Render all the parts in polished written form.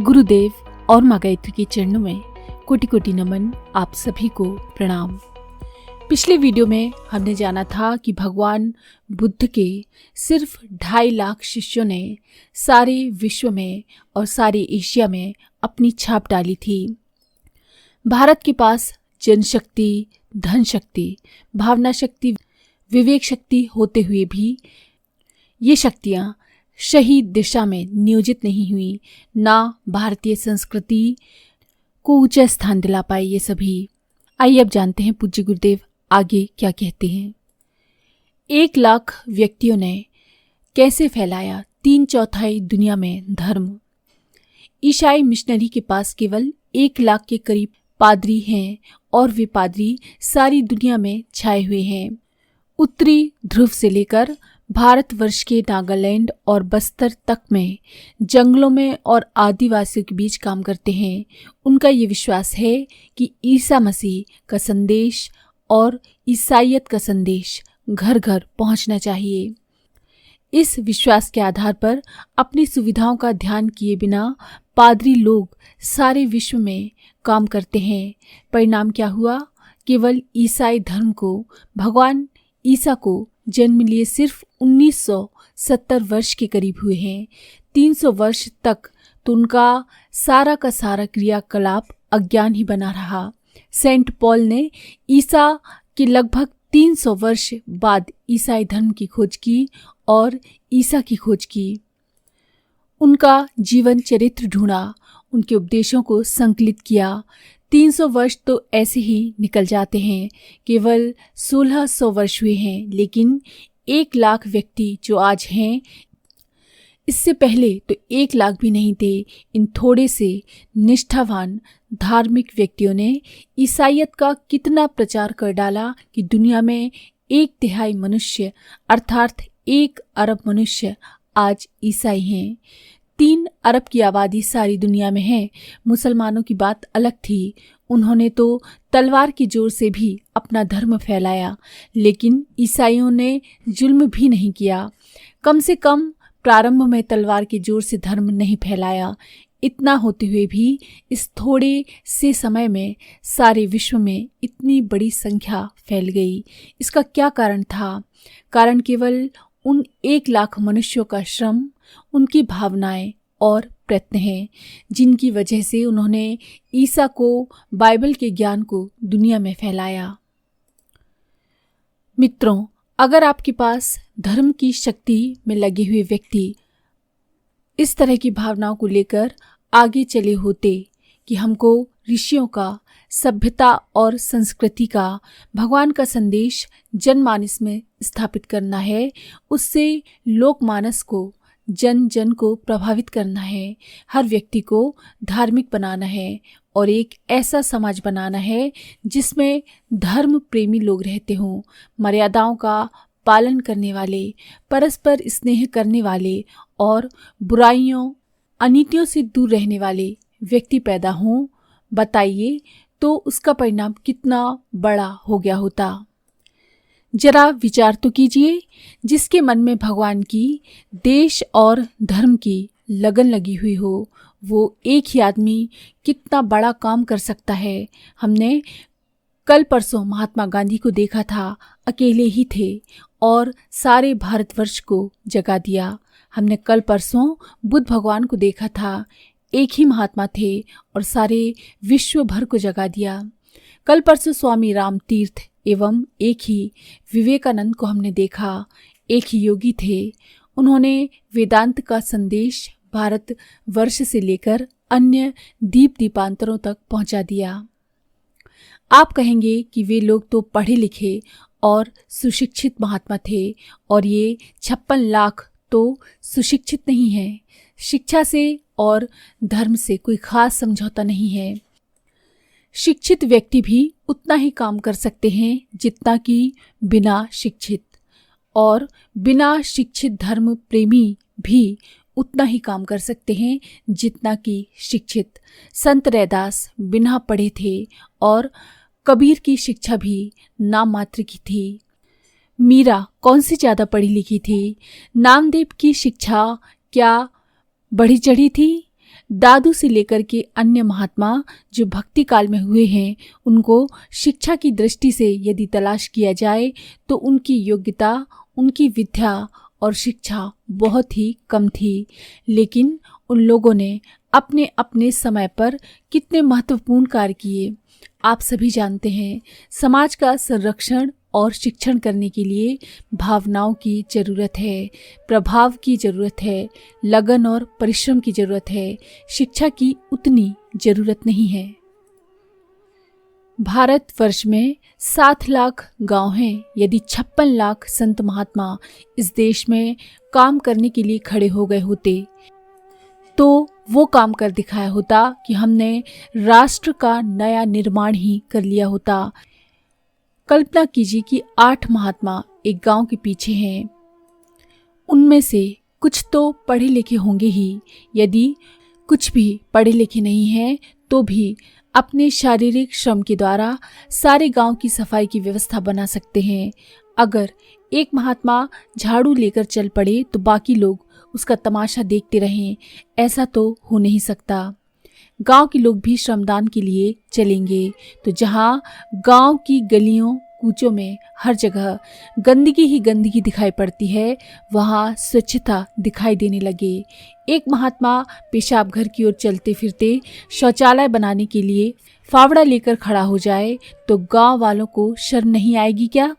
गुरुदेव और माँ गायत्री के चरणों में कोटि कोटि नमन। आप सभी को प्रणाम। पिछले वीडियो में हमने जाना था कि भगवान बुद्ध के सिर्फ 2.5 लाख शिष्यों ने सारे विश्व में और सारे एशिया में अपनी छाप डाली थी। भारत के पास जनशक्ति, धन शक्ति, भावना शक्ति, विवेक शक्ति होते हुए भी ये शक्तियाँ सही दिशा में नियोजित नहीं हुई, ना भारतीय संस्कृति को ऊंचा स्थान दिला पाए ये सभी। आइए अब जानते हैं पूज्य गुरुदेव आगे क्या कहते हैं। 1 लाख व्यक्तियों ने कैसे फैलाया 3/4 दुनिया में धर्म। ईसाई मिशनरी के पास केवल 1 लाख के करीब पादरी हैं और वे पादरी सारी दुनिया में छाए हुए हैं। उत्तरी ध्रुव से लेकर भारतवर्ष के नागालैंड और बस्तर तक में जंगलों में और आदिवासियों के बीच काम करते हैं। उनका ये विश्वास है कि ईसा मसीह का संदेश और ईसाईयत का संदेश घर घर पहुंचना चाहिए। इस विश्वास के आधार पर अपनी सुविधाओं का ध्यान किए बिना पादरी लोग सारे विश्व में काम करते हैं। परिणाम क्या हुआ? केवल ईसाई धर्म को भगवान ईसा को जन्म लिए सिर्फ 1970 वर्ष के करीब हुए हैं। 300 वर्ष तक तो उनका सारा का सारा क्रियाकलाप अज्ञान ही बना रहा। सेंट पॉल ने ईसा के लगभग 300 वर्ष बाद ईसाई धर्म की खोज की और ईसा की खोज की। उनका जीवन चरित्र ढूंढा, उनके उपदेशों को संकलित किया। 300 वर्ष तो ऐसे ही निकल जाते हैं, केवल 1600 वर्ष हुए हैं, लेकिन 1 लाख व्यक्ति जो आज हैं, इससे पहले तो 1 लाख भी नहीं थे। इन थोड़े से निष्ठावान धार्मिक व्यक्तियों ने ईसाईयत का कितना प्रचार कर डाला कि दुनिया में 1/3 मनुष्य अर्थात 1 अरब मनुष्य आज ईसाई हैं। 3 अरब की आबादी सारी दुनिया में है। मुसलमानों की बात अलग थी, उन्होंने तो तलवार की जोर से भी अपना धर्म फैलाया, लेकिन ईसाइयों ने जुल्म भी नहीं किया। कम से कम प्रारंभ में तलवार की जोर से धर्म नहीं फैलाया। इतना होते हुए भी इस थोड़े से समय में सारे विश्व में इतनी बड़ी संख्या फैल गई। इसका क्या कारण था? कारण केवल उन 1 लाख मनुष्यों का श्रम, उनकी भावनाएं और प्रयत्न हैं, जिनकी वजह से उन्होंने ईसा को, बाइबल के ज्ञान को दुनिया में फैलाया। मित्रों, अगर आपके पास धर्म की शक्ति में लगे हुए व्यक्ति इस तरह की भावनाओं को लेकर आगे चले होते कि हमको ऋषियों का, सभ्यता और संस्कृति का, भगवान का संदेश जनमानस में स्थापित करना है, उससे लोकमानस को, जन जन को प्रभावित करना है, हर व्यक्ति को धार्मिक बनाना है और एक ऐसा समाज बनाना है जिसमें धर्म प्रेमी लोग रहते हों, मर्यादाओं का पालन करने वाले, परस्पर स्नेह करने वाले और बुराइयों, अनीतियों से दूर रहने वाले व्यक्ति पैदा हों। बताइए तो उसका परिणाम कितना बड़ा हो गया होता। जरा विचार तो कीजिए, जिसके मन में भगवान की, देश और धर्म की लगन लगी हुई हो, वो एक ही आदमी कितना बड़ा काम कर सकता है। हमने कल परसों महात्मा गांधी को देखा था, अकेले ही थे और सारे भारतवर्ष को जगा दिया। हमने कल परसों बुद्ध भगवान को देखा था, एक ही महात्मा थे और सारे विश्व भर को जगा दिया। कल परसों स्वामी राम तीर्थ एवं एक ही विवेकानंद को हमने देखा, एक ही योगी थे। उन्होंने वेदांत का संदेश भारत वर्ष से लेकर अन्य द्वीप द्वीपांतरों तक पहुंचा दिया। आप कहेंगे कि वे लोग तो पढ़े लिखे और सुशिक्षित महात्मा थे और ये 56 लाख तो सुशिक्षित नहीं है। शिक्षा से और धर्म से कोई खास समझौता नहीं है। शिक्षित व्यक्ति भी उतना ही काम कर सकते हैं जितना कि बिना शिक्षित, और बिना शिक्षित धर्म प्रेमी भी उतना ही काम कर सकते हैं जितना कि शिक्षित। संत रैदास बिना पढ़े थे और कबीर की शिक्षा भी नाम मात्र की थी। मीरा कौन सी ज़्यादा पढ़ी लिखी थी? नामदेव की शिक्षा क्या बढ़ी चढ़ी थी? दादू से लेकर के अन्य महात्मा जो भक्ति काल में हुए हैं, उनको शिक्षा की दृष्टि से यदि तलाश किया जाए तो उनकी योग्यता, उनकी विद्या और शिक्षा बहुत ही कम थी। लेकिन उन लोगों ने अपने अपने समय पर कितने महत्वपूर्ण कार्य किए। आप सभी जानते हैं, समाज का संरक्षण और शिक्षण करने के लिए भावनाओं की जरूरत है, प्रभाव की जरूरत है, लगन और परिश्रम की जरूरत है। शिक्षा की उतनी जरूरत नहीं है। भारतवर्ष में 7 लाख गांव हैं। यदि 56 लाख संत महात्मा इस देश में काम करने के लिए खड़े हो गए होते तो वो काम कर दिखाया होता कि हमने राष्ट्र का नया निर्माण ही कर लिया होता। कल्पना कीजिए कि 8 महात्मा एक गांव के पीछे हैं। उनमें से कुछ तो पढ़े लिखे होंगे ही। यदि कुछ भी पढ़े लिखे नहीं हैं तो भी अपने शारीरिक श्रम के द्वारा सारे गांव की सफाई की व्यवस्था बना सकते हैं। अगर एक महात्मा झाड़ू लेकर चल पड़े तो बाकी लोग उसका तमाशा देखते रहें, ऐसा तो हो नहीं सकता। गांव के लोग भी श्रमदान के लिए चलेंगे तो जहां गांव की गलियों कूचों में हर जगह गंदगी ही गंदगी दिखाई पड़ती है, वहां स्वच्छता दिखाई देने लगे। एक महात्मा पेशाब घर की ओर चलते फिरते शौचालय बनाने के लिए फावड़ा लेकर खड़ा हो जाए तो गांव वालों को शर्म नहीं आएगी क्या?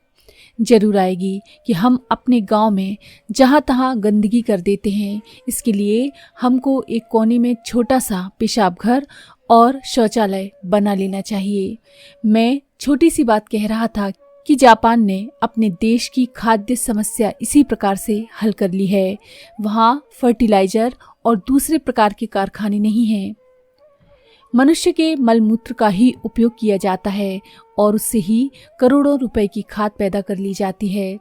जरूर आएगी कि हम अपने गांव में जहां तहां गंदगी कर देते हैं। इसके लिए हमको एक कोने में छोटा सा पेशाब घर और शौचालय बना लेना चाहिए। मैं छोटी सी बात कह रहा था कि जापान ने अपने देश की खाद्य समस्या इसी प्रकार से हल कर ली है। वहाँ फर्टिलाइजर और दूसरे प्रकार के कारखाने नहीं हैं। मनुष्य के मलमूत्र का ही उपयोग किया जाता है और उससे ही करोड़ों रुपए की खाद पैदा कर ली जाती है।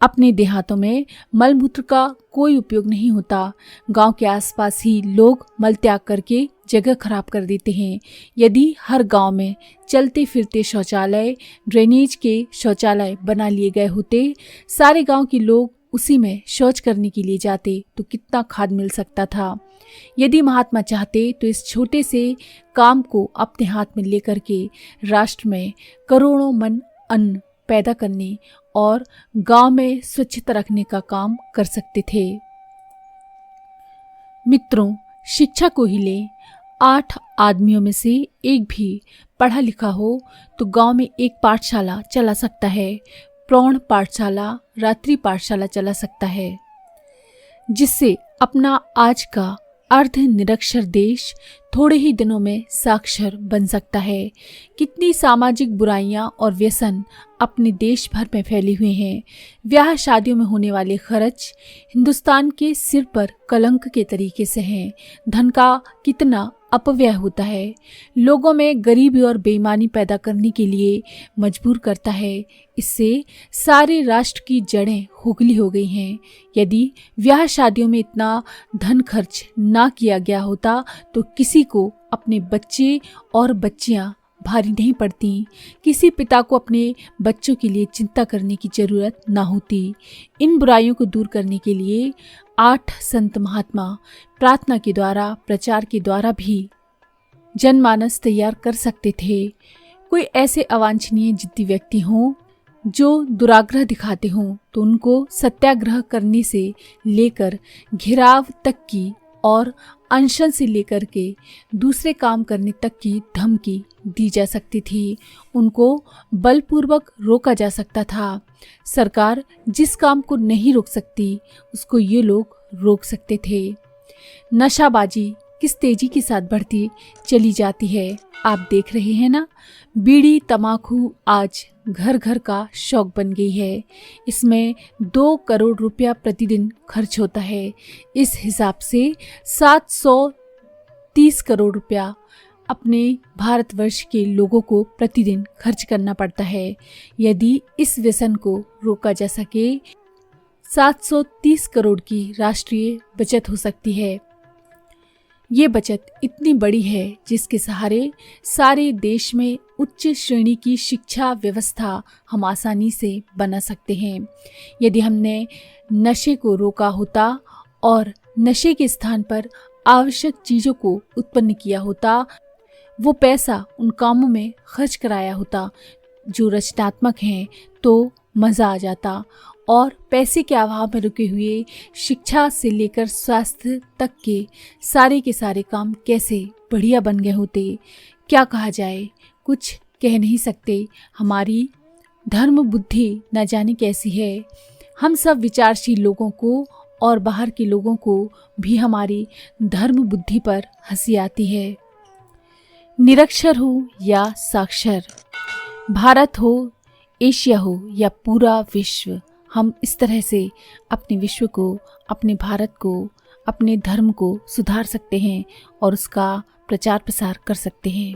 अपने देहातों में मलमूत्र का कोई उपयोग नहीं होता। गांव के आसपास ही लोग मल त्याग करके जगह खराब कर देते हैं। यदि हर गांव में चलते फिरते शौचालय, ड्रेनेज के शौचालय बना लिए गए होते, सारे गांव के लोग उसी में शौच करने के लिए जाते तो कितना खाद मिल सकता था। यदि महात्मा चाहते तो इस छोटे से काम को अपने हाथ में लेकर के राष्ट्र में करोड़ों मन अन्न पैदा करने और गांव में स्वच्छता रखने का काम कर सकते थे। मित्रों, शिक्षा को ही ले, 8 आदमियों में से एक भी पढ़ा लिखा हो तो गांव में एक पाठशाला चला सकता है, प्रौढ़ पाठशाला, रात्रि पाठशाला चला सकता है, जिससे अपना आज का अर्ध निरक्षर देश थोड़े ही दिनों में साक्षर बन सकता है। कितनी सामाजिक बुराइयां और व्यसन अपने देश भर में फैले हुए हैं। ब्याह शादियों में होने वाले खर्च हिंदुस्तान के सिर पर कलंक के तरीके से हैं। धन का कितना अपव्यय होता है, लोगों में गरीबी और बेईमानी पैदा करने के लिए मजबूर करता है। इससे सारे राष्ट्र की जड़ें खोखली हो गई हैं। यदि ब्याह शादियों में इतना धन खर्च ना किया गया होता तो किसी को अपने बच्चे और बच्चियां भारी नहीं पड़ती। किसी पिता को अपने बच्चों के लिए चिंता करने की जरूरत ना होती। इन बुराइयों को दूर करने के लिए 8 संत महात्मा प्रार्थना के द्वारा, प्रचार के द्वारा भी जनमानस तैयार कर सकते थे। कोई ऐसे अवांछनीय जिद्दी व्यक्ति हों जो दुराग्रह दिखाते हों तो उनको सत्याग्रह करने से लेकर घिराव तक की और अनशन से लेकर के दूसरे काम करने तक की धमकी दी जा सकती थी। उनको बलपूर्वक रोका जा सकता था। सरकार जिस काम को नहीं रोक सकती उसको ये लोग रोक सकते थे। नशाबाजी किस तेजी के साथ बढ़ती चली जाती है, आप देख रहे हैं ना। बीड़ी तंबाकू आज घर घर का शौक बन गई है। इसमें 2 करोड़ रुपया प्रतिदिन खर्च होता है। इस हिसाब से 730 करोड़ रुपया अपने भारतवर्ष के लोगों को प्रतिदिन खर्च करना पड़ता है। यदि इस व्यसन को रोका जा सके 730 करोड़ की राष्ट्रीय बचत हो सकती है। ये बचत इतनी बड़ी है जिसके सहारे सारे देश में उच्च श्रेणी की शिक्षा व्यवस्था हम आसानी से बना सकते हैं। यदि हमने नशे को रोका होता और नशे के स्थान पर आवश्यक चीजों को उत्पन्न किया होता, वो पैसा उन कामों में खर्च कराया होता जो रचनात्मक हैं, तो मज़ा आ जाता। और पैसे के अभाव में रुके हुए शिक्षा से लेकर स्वास्थ्य तक के सारे काम कैसे बढ़िया बन गए होते, क्या कहा जाए, कुछ कह नहीं सकते। हमारी धर्म बुद्धि न जाने कैसी है। हम सब विचारशील लोगों को और बाहर के लोगों को भी हमारी धर्म बुद्धि पर हंसी आती है। निरक्षर हो या साक्षर, भारत हो, एशिया हो या पूरा विश्व, हम इस तरह से अपने विश्व को, अपने भारत को, अपने धर्म को सुधार सकते हैं और उसका प्रचार प्रसार कर सकते हैं।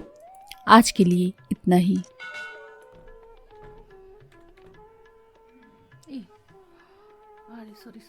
आज के लिए इतना ही। सॉरी।